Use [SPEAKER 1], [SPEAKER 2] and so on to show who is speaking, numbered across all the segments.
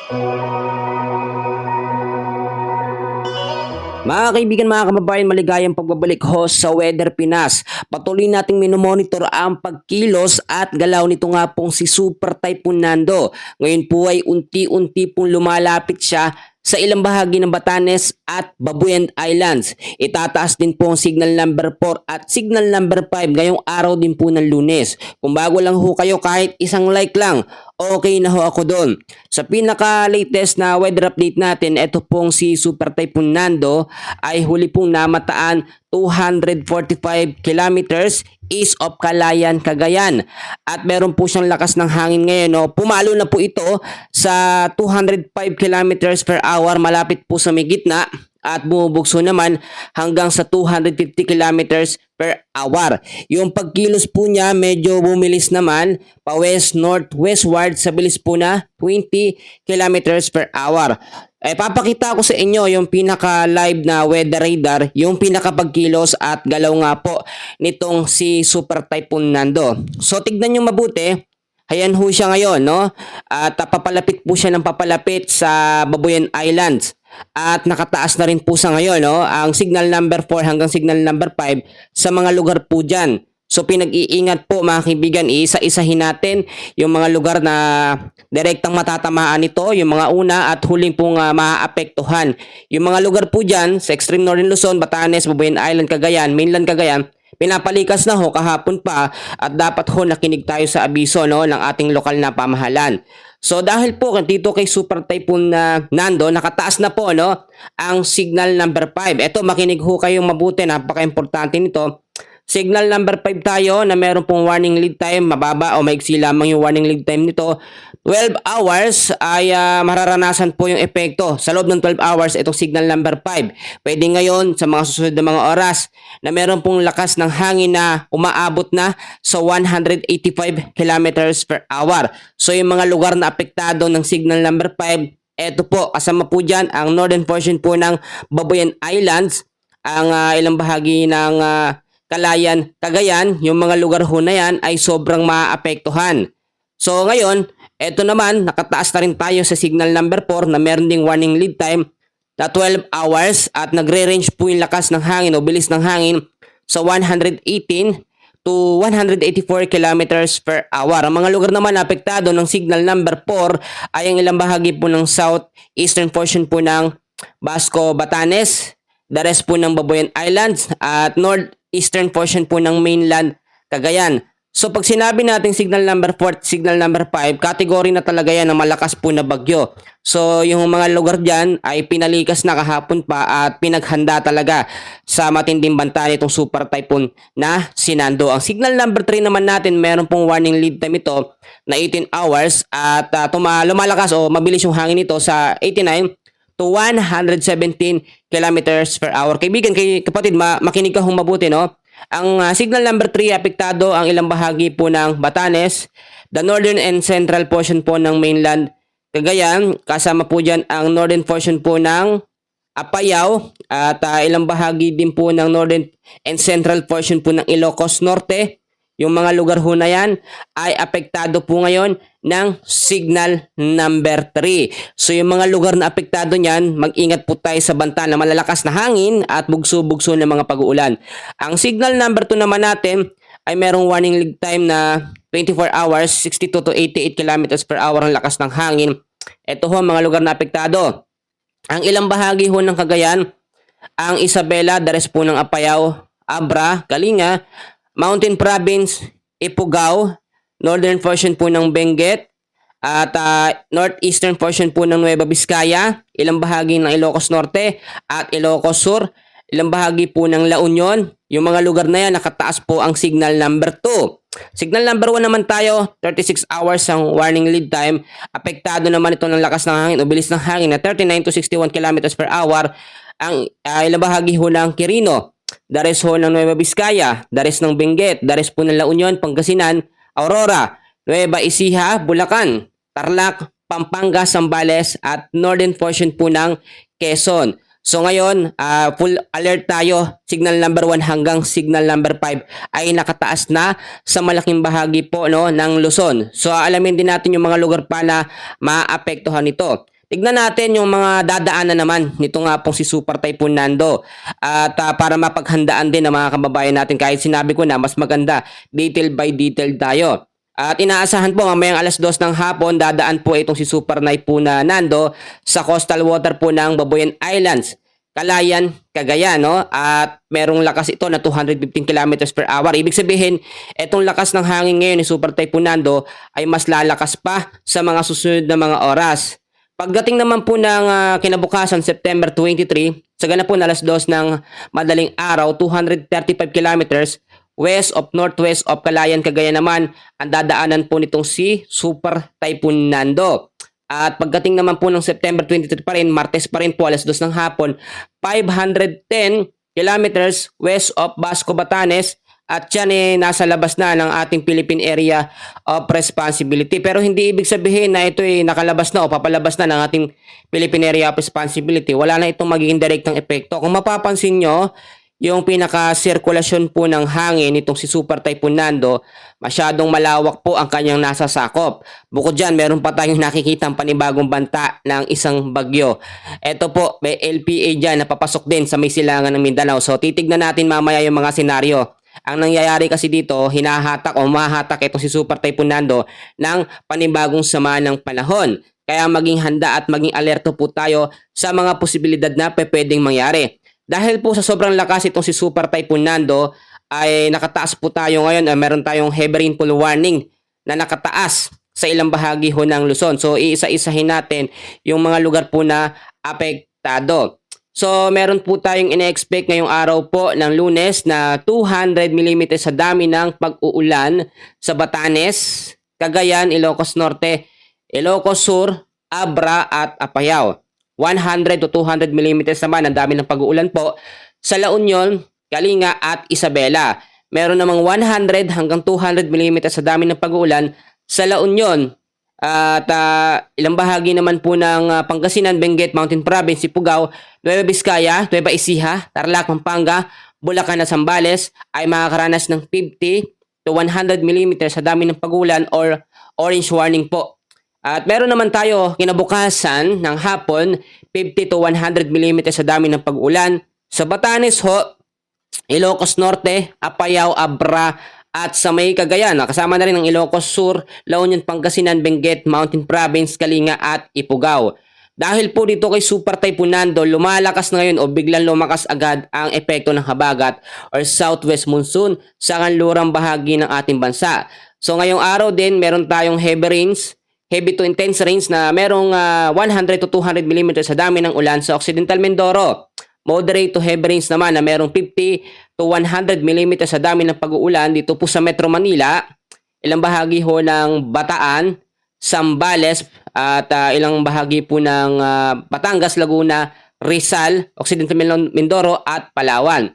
[SPEAKER 1] Mga kaibigan, mga kababayan, maligayang pagbabalik ho sa Weather Pinas. Patuloy nating minomonitor ang pagkilos at galaw nito nga pong si Super Typhoon Nando. Ngayon po ay unti-unti pong lumalapit siya sa ilang bahagi ng Batanes at Babuyan Islands. Itataas din po ang signal number 4 at signal number 5 ngayong araw din po ng Lunes. Kung bago lang ho kayo, kahit isang like lang, okay na ho ako doon. Sa pinaka-latest na weather update natin, ito pong si Super Typhoon Nando ay huli pong namataan 245 kilometers east of Calayan, Cagayan. At meron po siyang lakas ng hangin ngayon. No? Pumalo na po ito sa 205 kilometers per hour, malapit po sa may gitna. At bumubugso naman hanggang sa 250 kilometers per hour. Yung pagkilos po niya medyo bumilis naman pa west northwestward sa bilis po na 20 kilometers per hour. Papakita ko sa inyo yung pinaka live na weather radar, yung pinaka pagkilos at galaw nga po nitong si Super Typhoon Nando. So tignan nyo mabuti. Ayan ho siya ngayon, no? At papalapit po siya ng papalapit sa Babuyan Islands. At nakataas na rin po sa ngayon, no? Ang signal number 4 hanggang signal number 5 sa mga lugar po dyan. So pinag-iingat po mga kaibigan, isa-isahin natin yung mga lugar na direktang matatamaan nito, yung mga una at huling pong maaapektuhan. Yung mga lugar po dyan sa extreme northern Luzon, Batanes, Babuyan Island, Cagayan, mainland Cagayan, pinapalikas na ho kahapon pa at dapat ho nakinig tayo sa abiso, no, ng ating lokal na pamahalaan. So dahil po dito kay Super Typhoon Nando, nakataas na po, no, ang signal number 5. Ito, makinig ho kayong mabuti, napaka-importante nito. Signal number 5 tayo na meron pong warning lead time, mababa o maiksi lamang yung warning lead time nito. 12 hours ay mararanasan po yung epekto. Sa loob ng 12 hours, itong signal number 5. Pwede ngayon sa mga susunod na mga oras na meron pong lakas ng hangin na umaabot na sa 185 kilometers per hour. So yung mga lugar na apektado ng signal number 5, eto po, kasama po dyan ang northern portion po ng Babuyan Islands, ang ilang bahagi ng Calayan, Cagayan, yung mga lugar ho na yan ay sobrang maapektuhan. So ngayon, eto naman, nakataas na rin tayo sa signal number 4 na meron ding warning lead time na 12 hours at nagre-range po yung lakas ng hangin o bilis ng hangin sa 118 to 184 kilometers per hour. Ang mga lugar naman na apektado ng signal number 4 ay ang ilang bahagi po ng southeastern portion po ng Basco, Batanes, the rest po ng Babuyan Islands at northeastern portion po ng mainland Cagayan. So pag sinabi natin signal number 4 at signal number 5, category na talaga yan ng malakas po na bagyo. So yung mga lugar dyan ay pinalikas na kahapon pa at pinaghanda talaga sa matinding banta nitong Super Typhoon na si Nando. Ang signal number 3 naman natin, meron pong warning lead time ito na 18 hours at lumalakas o mabilis yung hangin nito sa 89 to 117 kilometers per hour. Kaibigan, kapatid, makinig ka hong mabuti, no? Ang signal number 3, apektado ang ilang bahagi po ng Batanes, the northern and central portion po ng mainland Cagayan, kasama po dyan ang northern portion po ng Apayao at ilang bahagi din po ng northern and central portion po ng Ilocos Norte. Yung mga lugar ho na yan ay apektado po ngayon ng signal number 3. So yung mga lugar na apektado niyan, mag-ingat po tayo sa banta na malalakas na hangin at bugso-bugso ng mga pag-uulan. Ang signal number 2 naman natin ay merong warning lead time na 24 hours, 62 to 88 kilometers per hour ang lakas ng hangin. Ito ho mga lugar na apektado. Ang ilang bahagi ho ng Cagayan, ang Isabela, the rest po ng Apayao, Abra, Kalinga, Mountain Province, Ifugao, northern portion po ng Benguet, at northeastern portion po ng Nueva Vizcaya, ilang bahagi ng Ilocos Norte at Ilocos Sur, ilang bahagi po ng La Union. Yung mga lugar na yan, nakataas po ang signal number 2. Signal number 1 naman tayo, 36 hours ang warning lead time. Apektado naman ito ng lakas ng hangin o bilis ng hangin na 39 to 61 kilometers per hour. Ang ilang bahagi ho ng Quirino, the rest ho ng Nueva Vizcaya, the rest ng Benguet, the rest po ng La Union, Pangasinan, Aurora, Nueva Ecija, Bulacan, Tarlac, Pampanga, Zambales at northern portion po ng Quezon. So ngayon, full alert tayo. Signal number 1 hanggang signal number 5 ay nakataas na sa malaking bahagi po, no, ng Luzon. So alamin din natin yung mga lugar pa na maapektuhan nito. tignan natin yung mga dadaanan naman nito nga pong si Super Typhoon Nando. At para mapaghandaan din ng mga kababayan natin, kahit sinabi ko na mas maganda, detail by detail tayo. At inaasahan po mamayang alas 2 ng hapon, dadaan po itong si Super Typhoon na Nando sa coastal water po ng Babuyan Islands, Calayan, Cagayan, no? At merong lakas ito na 215 kilometers per hour. Ibig sabihin, itong lakas ng hangin ngayon ni Super Typhoon Nando ay mas lalakas pa sa mga susunod na mga oras. Pagdating naman po ng kinabukasan, September 23, sa ganap po na alas 2 ng madaling araw, 235 kilometers west of northwest of Calayan, Cagayan naman ang dadaanan po nitong si Super Typhoon Nando. At pagdating naman po ng September 23 pa rin, Martes pa rin po, alas 2 ng hapon, 510 kilometers west of Basco, Batanes. At yan nasa labas na ng ating Philippine Area of Responsibility. Pero hindi ibig sabihin na ito ay nakalabas na o papalabas na ng ating Philippine Area of Responsibility. Wala na itong magiging direktang epekto. Kung mapapansin nyo, yung pinaka-sirkulasyon po ng hangin nitong si Super Typhoon Nando, masyadong malawak po ang kanyang nasasakop. Bukod dyan, meron pa tayong nakikita panibagong banta ng isang bagyo. Ito po, may LPA dyan na papasok din sa may silangan ng Mindanao. So titignan natin mamaya yung mga senaryo. Ang nangyayari kasi dito, hinahatak o mahahatak itong si Super Typhoon Nando ng panibagong sama ng panahon. Kaya maging handa at maging alerto po tayo sa mga posibilidad na pwedeng mangyari. Dahil po sa sobrang lakas itong si Super Typhoon Nando ay nakataas po tayo ngayon. Meron tayong heavy rainfall warning na nakataas sa ilang bahagi ho ng Luzon. So iisa-isahin natin yung mga lugar po na apektado. So meron po tayong ine-expect ngayong araw po ng Lunes na 200 mm sa dami ng pag-uulan sa Batanes, Cagayan, Ilocos Norte, Ilocos Sur, Abra at Apayao. 100 to 200 mm naman ang dami ng pag-uulan po sa La Union, Kalinga at Isabela. Meron namang 100 hanggang 200 mm sa dami ng pag-uulan sa La Union. At ilang bahagi naman po ng Pangasinan, Benguet, Mountain Province, Ifugao, Nueva Vizcaya, Nueva Ecija, Tarlac, Pampanga, Bulacan at Zambales ay makakaranas ng 50 to 100 mm sa dami ng pag-uulan or orange warning po. At meron naman tayo kinabukasan ng hapon, 50 to 100 mm sa dami ng pag-ulan sa Batanes ho, Ilocos Norte, Apayao, Abra at sa may Cagayan. Kasama na rin ang Ilocos Sur, La Union, Pangasinan, Benguet, Mountain Province, Kalinga at Ifugao. Dahil po dito kay Super Typhoon Nando, lumalakas na ngayon o biglang lumakas agad ang epekto ng habagat or southwest monsoon sa kanlurang bahagi ng ating bansa. So ngayong araw din, meron tayong heavy rains, heavy to intense rains na merong 100 to 200 mm sa dami ng ulan sa Occidental Mindoro. Moderate to heavy rains naman na merong 50 to 100 mm sa dami ng pag-uulan dito po sa Metro Manila, ilang bahagi ho ng Bataan, Zambales at ilang bahagi po ng Batangas, Laguna, Rizal, Occidental Mindoro at Palawan.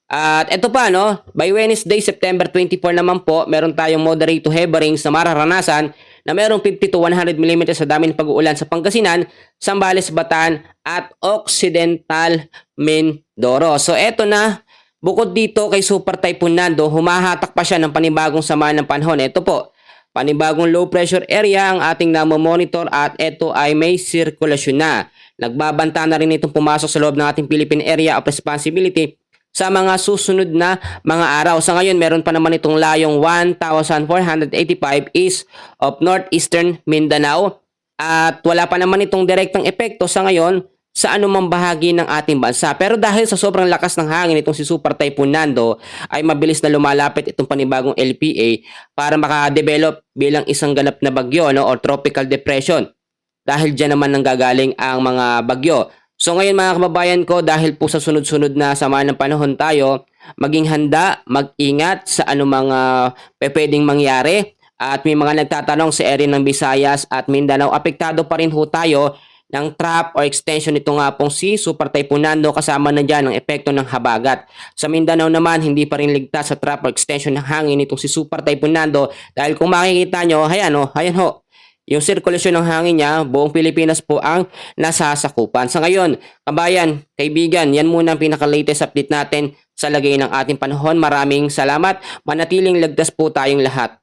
[SPEAKER 1] At ito pa no, by Wednesday, September 24 naman po, meron tayong moderate to heavy rains na mararanasan na merong 50 to 100 mm sa dami ng pag-uulan sa Pangasinan, Zambales, Bataan at Occidental Mindoro. So eto na, bukod dito kay Super Typhoon Nando, humahatak pa siya ng panibagong sama ng panahon. Ito po, panibagong low pressure area ang ating namomonitor at ito ay may sirkulasyon na. Nagbabanta na rin itong pumasok sa loob ng ating Philippine Area of Responsibility sa mga susunod na mga araw. Sa ngayon, meron pa naman itong layong 1,485 east of northeastern Mindanao at wala pa naman itong direktang epekto sa ngayon sa anumang bahagi ng ating bansa. Pero dahil sa sobrang lakas ng hangin itong si Super Typhoon Nando ay mabilis na lumalapit itong panibagong LPA para makadevelop bilang isang ganap na bagyo no, or tropical depression. Dahil dyan naman nanggagaling ang mga bagyo. So ngayon mga kababayan ko, dahil po sa sunod-sunod na sama ng panahon tayo, maging handa, mag-ingat sa anumang pwedeng mangyari. At may mga nagtatanong sa area ng Visayas at Mindanao, apektado pa rin ho tayo ng trap or extension nito nga pong si Super Typhoon Nando, kasama na dyan ang epekto ng habagat. Sa Mindanao naman, hindi pa rin ligtas sa trap or extension ng hangin nitong si Super Typhoon Nando dahil kung makikita nyo, ayan ho, yung sirkulasyon ng hangin niya, buong Pilipinas po ang nasasakupan. Sa ngayon, kabayan, kaibigan, yan muna ang pinaka-latest update natin sa lagay ng ating panahon. Maraming salamat. Manatiling ligtas po tayong lahat.